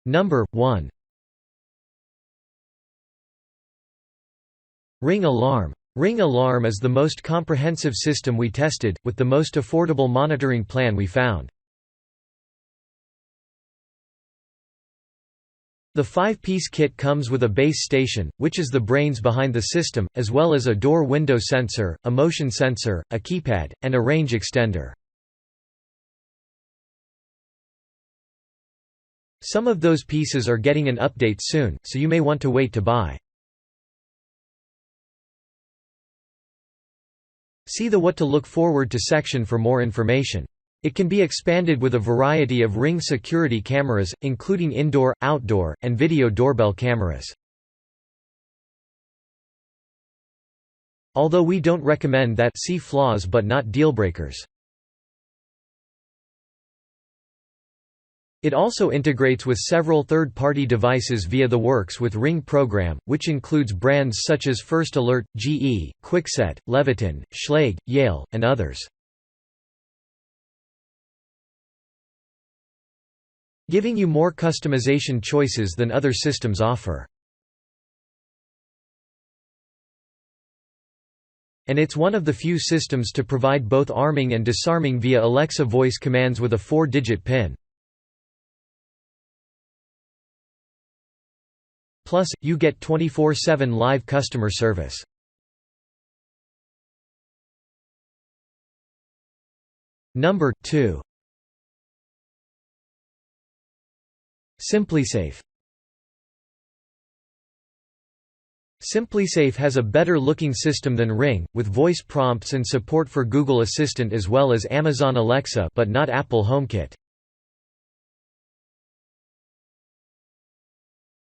Number 1. Ring Alarm. Ring Alarm is the most comprehensive system we tested, with the most affordable monitoring plan we found. The 5-piece kit comes with a base station, which is the brains behind the system, as well as a door-window sensor, a motion sensor, a keypad, and a range extender. Some of those pieces are getting an update soon, so you may want to wait to buy. See the What to Look Forward to section for more information. It can be expanded with a variety of Ring security cameras, including indoor, outdoor, and video doorbell cameras. Although we don't recommend that, see flaws but not dealbreakers. It also integrates with several third-party devices via the Works with Ring program, which includes brands such as First Alert, GE, Kwikset, Leviton, Schlage, Yale, and others. Giving you more customization choices than other systems offer. And it's one of the few systems to provide both arming and disarming via Alexa voice commands with a 4-digit PIN. Plus, you get 24/7 live customer service. Number 2. SimpliSafe. SimpliSafe has a better-looking system than Ring, with voice prompts and support for Google Assistant as well as Amazon Alexa, but not Apple HomeKit.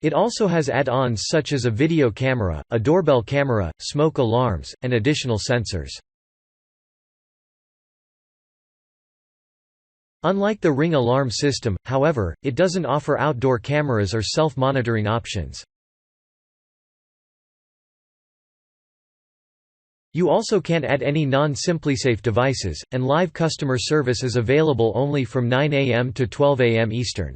It also has add-ons such as a video camera, a doorbell camera, smoke alarms, and additional sensors. Unlike the Ring alarm system, however, it doesn't offer outdoor cameras or self-monitoring options. You also can't add any non-SimpliSafe devices, and live customer service is available only from 9 a.m. to 12 a.m. Eastern.